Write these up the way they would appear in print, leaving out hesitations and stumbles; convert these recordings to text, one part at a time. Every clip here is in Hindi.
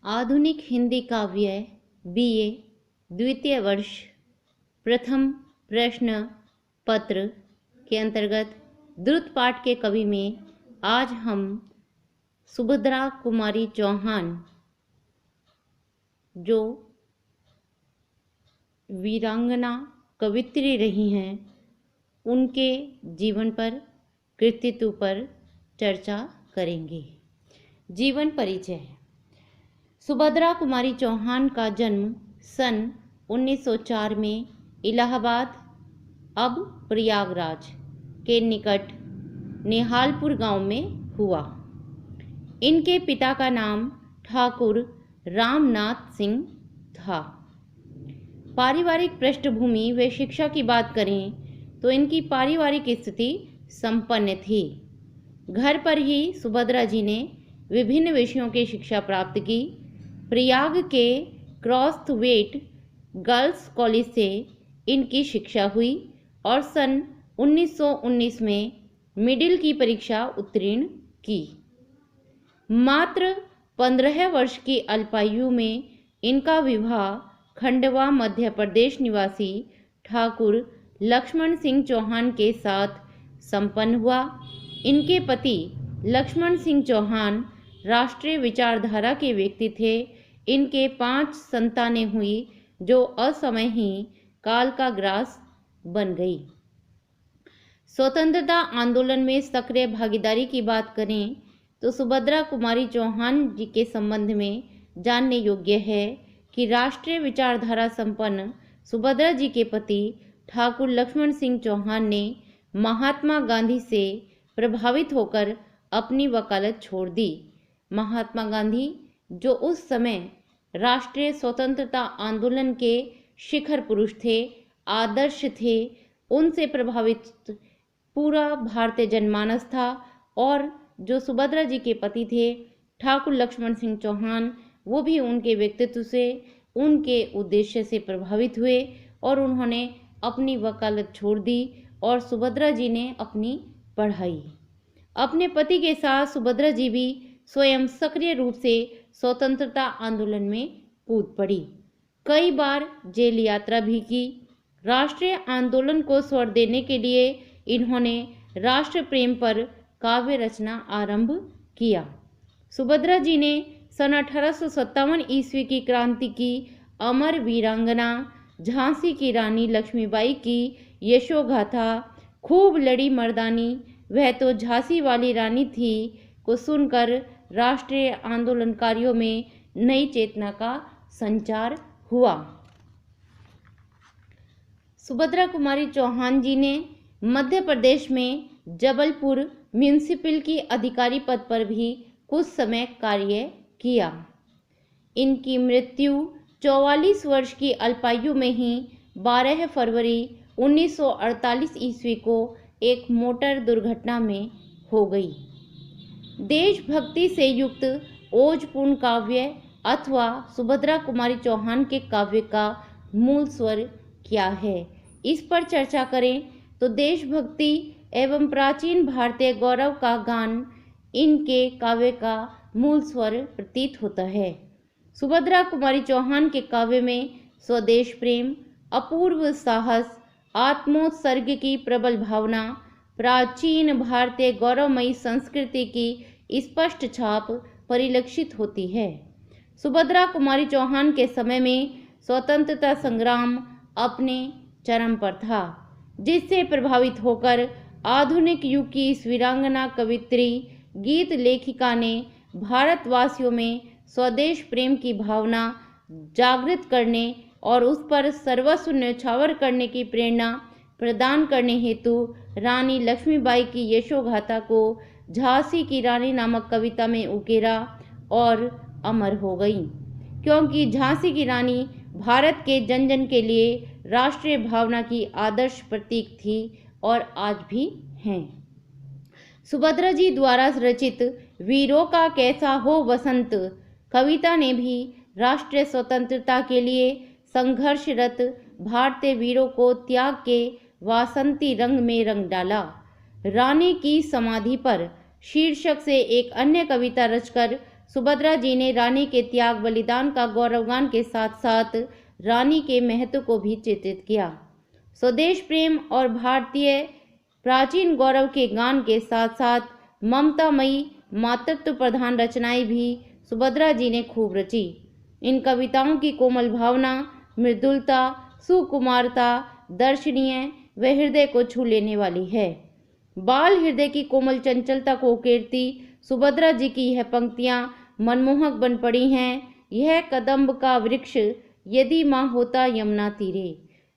आधुनिक हिंदी काव्य बीए द्वितीय वर्ष प्रथम प्रश्न पत्र के अंतर्गत द्रुत पाठ के कवि में आज हम सुभद्रा कुमारी चौहान, जो वीरांगना कवित्री रही हैं, उनके जीवन पर, कृतित्व पर चर्चा करेंगे। जीवन परिचय। सुभद्रा कुमारी चौहान का जन्म सन 1904 में इलाहाबाद, अब प्रयागराज के निकट नेहालपुर गांव में हुआ। इनके पिता का नाम ठाकुर रामनाथ सिंह था। पारिवारिक पृष्ठभूमि व शिक्षा की बात करें तो इनकी पारिवारिक स्थिति संपन्न थी। घर पर ही सुभद्रा जी ने विभिन्न विषयों की शिक्षा प्राप्त की। प्रयाग के क्रॉस्थवेट गर्ल्स कॉलेज से इनकी शिक्षा हुई और सन 1919 में मिडिल की परीक्षा उत्तीर्ण की। मात्र 15 वर्ष की अल्पायु में इनका विवाह खंडवा मध्य प्रदेश निवासी ठाकुर लक्ष्मण सिंह चौहान के साथ संपन्न हुआ। इनके पति लक्ष्मण सिंह चौहान राष्ट्रीय विचारधारा के व्यक्ति थे। इनके 5 संतानें हुई जो असमय ही काल का ग्रास बन गई। स्वतंत्रता आंदोलन में सक्रिय भागीदारी की बात करें तो सुभद्रा कुमारी चौहान जी के संबंध में जानने योग्य है कि राष्ट्रीय विचारधारा संपन्न सुभद्रा जी के पति ठाकुर लक्ष्मण सिंह चौहान ने महात्मा गांधी से प्रभावित होकर अपनी वकालत छोड़ दी। महात्मा गांधी, जो उस समय राष्ट्रीय स्वतंत्रता आंदोलन के शिखर पुरुष थे, आदर्श थे, उनसे प्रभावित पूरा भारतीय जनमानस था। और जो सुभद्रा जी के पति थे ठाकुर लक्ष्मण सिंह चौहान, वो भी उनके व्यक्तित्व से, उनके उद्देश्य से प्रभावित हुए और उन्होंने अपनी वकालत छोड़ दी और सुभद्रा जी ने अपनी पढ़ाई। अपने पति के साथ सुभद्रा जी भी स्वयं सक्रिय रूप से स्वतंत्रता आंदोलन में कूद पड़ी। कई बार जेल यात्रा भी की। राष्ट्रीय आंदोलन को स्वर देने के लिए इन्होंने राष्ट्र प्रेम पर काव्य रचना आरंभ किया। सुभद्रा जी ने सन 1857 ईस्वी की क्रांति की अमर वीरांगना झांसी की रानी लक्ष्मीबाई की यशोगाथा, खूब लड़ी मर्दानी, वह तो झांसी वाली रानी थी, को सुनकर राष्ट्रीय आंदोलनकारियों में नई चेतना का संचार हुआ। सुभद्रा कुमारी चौहान जी ने मध्य प्रदेश में जबलपुर म्यूनिसिपल की अधिकारी पद पर भी कुछ समय कार्य किया। इनकी मृत्यु 44 वर्ष की अल्पायु में ही 12 फरवरी 1948 ईस्वी को एक मोटर दुर्घटना में हो गई। देशभक्ति से युक्त ओजपूर्ण काव्य अथवा सुभद्रा कुमारी चौहान के काव्य का मूल स्वर क्या है, इस पर चर्चा करें तो देशभक्ति एवं प्राचीन भारतीय गौरव का गान इनके काव्य का मूल स्वर प्रतीत होता है। सुभद्रा कुमारी चौहान के काव्य में स्वदेश प्रेम, अपूर्व साहस, आत्मोत्सर्ग की प्रबल भावना, प्राचीन भारतीय गौरवमयी संस्कृति की स्पष्ट छाप परिलक्षित होती है। सुभद्रा कुमारी चौहान के समय में स्वतंत्रता संग्राम अपने चरम पर था, जिससे प्रभावित होकर आधुनिक युग की इस वीरांगना कवित्री, गीत लेखिका ने भारतवासियों में स्वदेश प्रेम की भावना जागृत करने और उस पर सर्वस्व न्यौछावर करने की प्रेरणा प्रदान करने हेतु रानी लक्ष्मीबाई की यशोगाथा को झांसी की रानी नामक कविता में उकेरा और अमर हो गई, क्योंकि झांसी की रानी भारत के जन जन के लिए राष्ट्रीय भावना की आदर्श प्रतीक थी और आज भी हैं। सुभद्रा जी द्वारा रचित वीरों का कैसा हो वसंत कविता ने भी राष्ट्रीय स्वतंत्रता के लिए संघर्षरत भारतीय वीरों को त्याग के वासंती रंग में रंग डाला। रानी की समाधि पर शीर्षक से एक अन्य कविता रचकर सुभद्रा जी ने रानी के त्याग बलिदान का गौरवगान के साथ साथ रानी के महत्व को भी चित्रित किया। स्वदेश प्रेम और भारतीय प्राचीन गौरव के गान के साथ साथ ममतामयी मातृत्व प्रधान रचनाएं भी सुभद्रा जी ने खूब रची। इन कविताओं की कोमल भावना, मृदुलता, सुकुमारता दर्शनीय व हृदय को छू लेने वाली है। बाल हृदय की कोमल चंचलता को उकेरती सुभद्रा जी की यह पंक्तियां मनमोहक बन पड़ी हैं। यह कदम्ब का वृक्ष यदि माँ होता यमुना तीरे।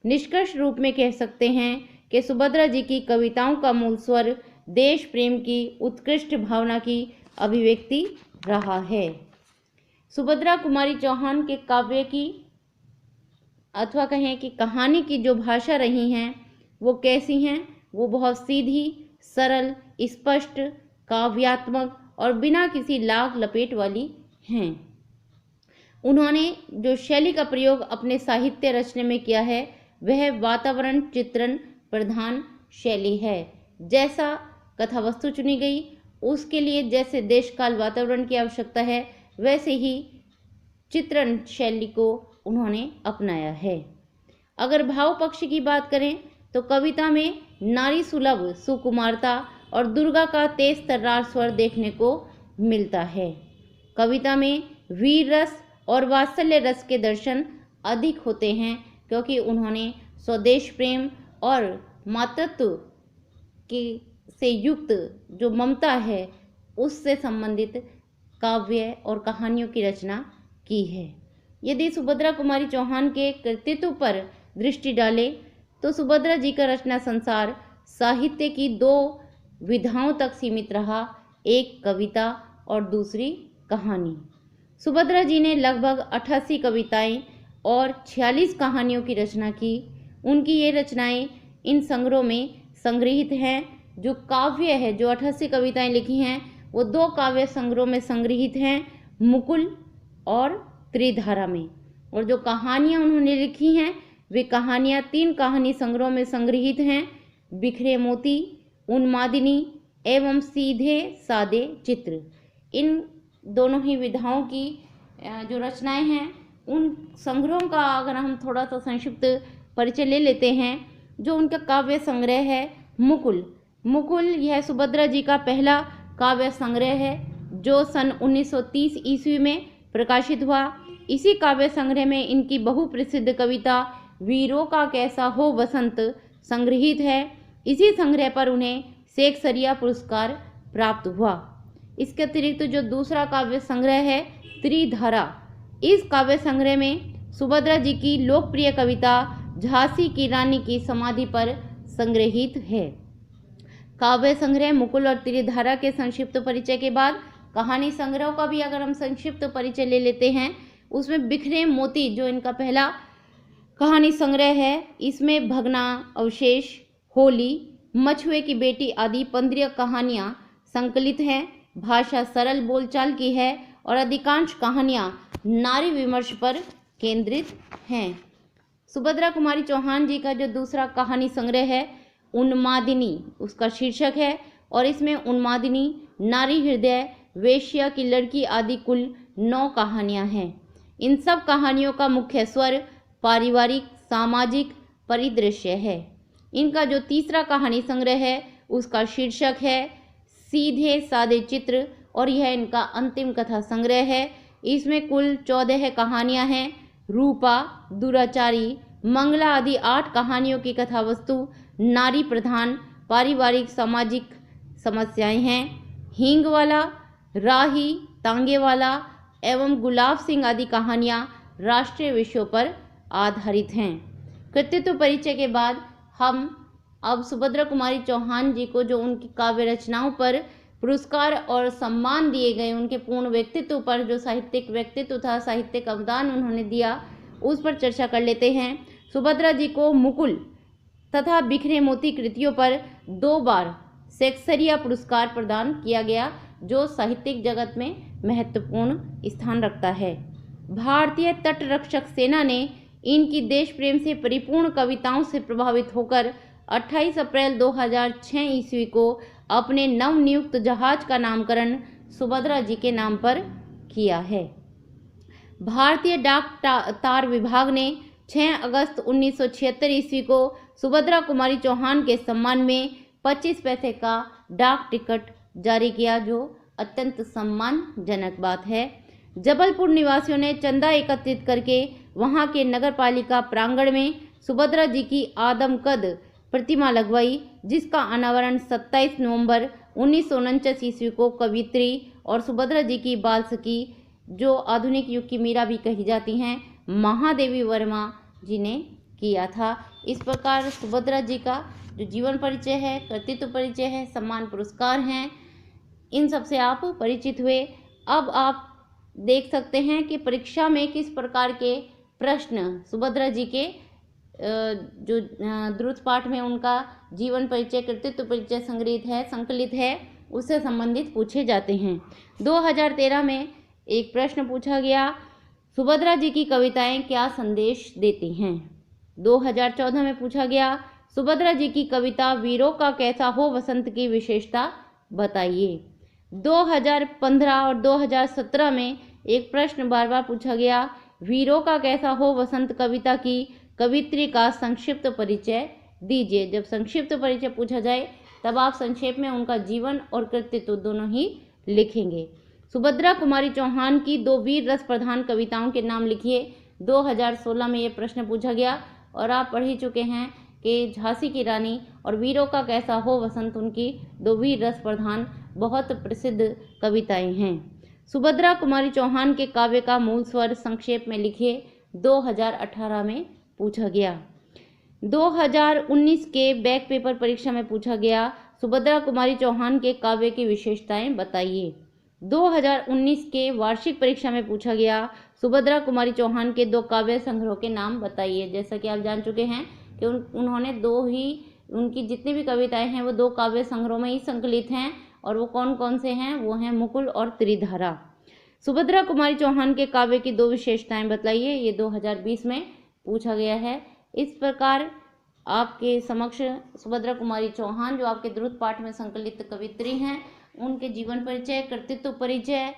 निष्कर्ष रूप में कह सकते हैं कि सुभद्रा जी की कविताओं का मूल स्वर देश प्रेम की उत्कृष्ट भावना की अभिव्यक्ति रहा है। सुभद्रा कुमारी चौहान के काव्य की अथवा कहें कि कहानी की जो भाषा रही हैं वो कैसी हैं? वो बहुत सीधी, सरल, स्पष्ट, काव्यात्मक और बिना किसी लाग लपेट वाली हैं। उन्होंने जो शैली का प्रयोग अपने साहित्य रचने में किया है वह वातावरण चित्रण प्रधान शैली है। जैसा कथा वस्तु चुनी गई उसके लिए जैसे देश काल वातावरण की आवश्यकता है वैसे ही चित्रण शैली को उन्होंने अपनाया है। अगर भाव पक्ष की बात करें तो कविता में नारी सुलभ सुकुमारता और दुर्गा का तेज तर्रार स्वर देखने को मिलता है। कविता में वीर रस और वात्सल्य रस के दर्शन अधिक होते हैं क्योंकि उन्होंने स्वदेश प्रेम और मातृत्व के से युक्त जो ममता है उससे संबंधित काव्य और कहानियों की रचना की है। यदि सुभद्रा कुमारी चौहान के कृतित्व पर दृष्टि डालें तो सुभद्रा जी का रचना संसार साहित्य की दो विधाओं तक सीमित रहा, एक कविता और दूसरी कहानी। सुभद्रा जी ने लगभग 88 कविताएं और 46 कहानियों की रचना की। उनकी ये रचनाएं इन संग्रहों में संग्रहित हैं। जो काव्य है, जो 88 कविताएं लिखी हैं वो दो काव्य संग्रहों में संग्रहित हैं, मुकुल और त्रिधारा में। और जो कहानियां उन्होंने लिखी हैं वे कहानियां 3 कहानी संग्रहों में संग्रहित हैं, बिखरे मोती, उन्मादिनी एवं सीधे सादे चित्र। इन दोनों ही विधाओं की जो रचनाएं हैं उन संग्रहों का अगर हम थोड़ा सा संक्षिप्त परिचय ले लेते हैं। जो उनका काव्य संग्रह है मुकुल, यह सुभद्रा जी का पहला काव्य संग्रह है जो सन 1930 ईस्वी में प्रकाशित हुआ। इसी काव्य संग्रह में इनकी बहुप्रसिद्ध कविता वीरों का कैसा हो बसंत संग्रहित है। इसी संग्रह पर उन्हें शेक्सपियर पुरस्कार प्राप्त हुआ। इसके अतिरिक्त जो दूसरा काव्य संग्रह है त्रिधारा, इस काव्य संग्रह में सुभद्रा जी की लोकप्रिय कविता झांसी की रानी की समाधि पर संग्रहित है। काव्य संग्रह मुकुल और त्रिधारा के संक्षिप्त परिचय के बाद कहानी संग्रह का भी अगर हम संक्षिप्त परिचय ले लेते हैं, उसमें बिखरे मोती जो इनका पहला कहानी संग्रह है, इसमें भगना अवशेष, होली, मछुए की बेटी आदि 15 कहानियाँ संकलित हैं। भाषा सरल बोलचाल की है और अधिकांश कहानियाँ नारी विमर्श पर केंद्रित हैं। सुभद्रा कुमारी चौहान जी का जो दूसरा कहानी संग्रह है उन्मादिनी उसका शीर्षक है और इसमें उन्मादिनी, नारी हृदय, वेश्या की लड़की आदि कुल 9 कहानियाँ हैं। इन सब कहानियों का मुख्य स्वर पारिवारिक सामाजिक परिदृश्य है। इनका जो तीसरा कहानी संग्रह है उसका शीर्षक है सीधे सादे चित्र और यह इनका अंतिम कथा संग्रह है। इसमें कुल 14 कहानियां हैं। रूपा, दुराचारी, मंगला आदि 8 कहानियों की कथा वस्तु नारी प्रधान पारिवारिक सामाजिक समस्याएं हैं। हींग वाला, राही, तांगे वाला एवं गुलाब सिंह आदि कहानियां राष्ट्रीय विषयों पर आधारित हैं। कृतित्व परिचय के बाद हम अब सुभद्रा कुमारी चौहान जी को जो उनकी काव्य रचनाओं पर पुरस्कार और सम्मान दिए गए, उनके पूर्ण व्यक्तित्व पर जो साहित्यिक व्यक्तित्व था, साहित्यिक अवदान उन्होंने दिया, उस पर चर्चा कर लेते हैं। सुभद्रा जी को मुकुल तथा बिखरे मोती कृतियों पर 2 बार शेक्सपियर पुरस्कार प्रदान किया गया जो साहित्यिक जगत में महत्वपूर्ण स्थान रखता है। भारतीय तटरक्षक सेना ने इनकी देश प्रेम से परिपूर्ण कविताओं से प्रभावित होकर 28 अप्रैल 2006 ईस्वी को अपने नवनियुक्त जहाज का नामकरण सुभद्रा जी के नाम पर किया है। भारतीय डाक तार विभाग ने 6 अगस्त 1976 ईस्वी को सुभद्रा कुमारी चौहान के सम्मान में 25 पैसे का डाक टिकट जारी किया, जो अत्यंत सम्मानजनक बात है। जबलपुर निवासियों ने चंदा एकत्रित करके वहां के नगर पालिका प्रांगण में सुभद्रा जी की आदमकद प्रतिमा लगवाई, जिसका अनावरण 27 नवंबर 1949 ईस्वी को कवित्री और सुभद्रा जी की बाल सखी, जो आधुनिक युग की मीरा भी कही जाती हैं, महादेवी वर्मा जी ने किया था। इस प्रकार सुभद्रा जी का जो जीवन परिचय है, कृतित्व परिचय है, सम्मान पुरस्कार हैं, इन सब से आप परिचित हुए। अब आप देख सकते हैं कि परीक्षा में किस प्रकार के प्रश्न सुभद्रा जी के जो द्रुत पाठ में उनका जीवन परिचय, कृतित्व परिचय संकलित है, उससे संबंधित पूछे जाते हैं। 2013 में एक प्रश्न पूछा गया, सुभद्रा जी की कविताएं क्या संदेश देती हैं। 2014 में पूछा गया, सुभद्रा जी की कविता वीरों का कैसा हो वसंत की विशेषता बताइए। 2015 और 2017 में एक प्रश्न बार बार पूछा गया, वीरों का कैसा हो वसंत कविता की कवित्री का संक्षिप्त परिचय दीजिए। जब संक्षिप्त परिचय पूछा जाए तब आप संक्षेप में उनका जीवन और कृतित्व दोनों ही लिखेंगे। सुभद्रा कुमारी चौहान की 2 वीर रस प्रधान कविताओं के नाम लिखिए। 2016 में ये प्रश्न पूछा गया और आप पढ़ ही चुके हैं कि झांसी की रानी और वीरों का कैसा हो वसंत, उनकी 2 वीर रस प्रधान बहुत प्रसिद्ध कविताएं हैं। सुभद्रा कुमारी चौहान के काव्य का मूल स्वर संक्षेप में लिखिए। 2018 में पूछा गया। 2019 के बैक पेपर परीक्षा में पूछा गया, सुभद्रा कुमारी चौहान के काव्य की विशेषताएं बताइए। 2019 के वार्षिक परीक्षा में पूछा गया, सुभद्रा कुमारी चौहान के 2 काव्य संग्रह के नाम बताइए। जैसा कि आप जान चुके हैं कि उन्होंने 2 ही, उनकी जितनी भी कविताएं हैं वो 2 काव्य संग्रहों में ही संकलित हैं, और वो कौन कौन से हैं, वो हैं मुकुल और त्रिधारा। सुभद्रा कुमारी चौहान के काव्य की 2 विशेषताएं बताइए, ये 2020 में पूछा गया है। इस प्रकार आपके समक्ष सुभद्रा कुमारी चौहान, जो आपके द्रुत पाठ में संकलित कवित्री हैं, उनके जीवन परिचय, कृतित्व परिचय,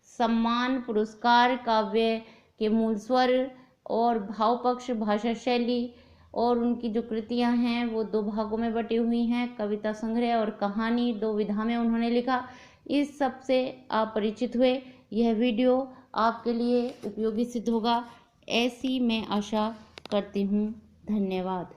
सम्मान पुरस्कार, काव्य के मूल स्वर और भाव पक्ष, भाषा शैली, और उनकी जो कृतियां हैं वो 2 भागों में बटी हुई हैं, कविता संग्रह और कहानी, 2 विधा में उन्होंने लिखा। इस सब से आप परिचित हुए। यह वीडियो आपके लिए उपयोगी सिद्ध होगा, ऐसी मैं आशा करती हूँ। धन्यवाद।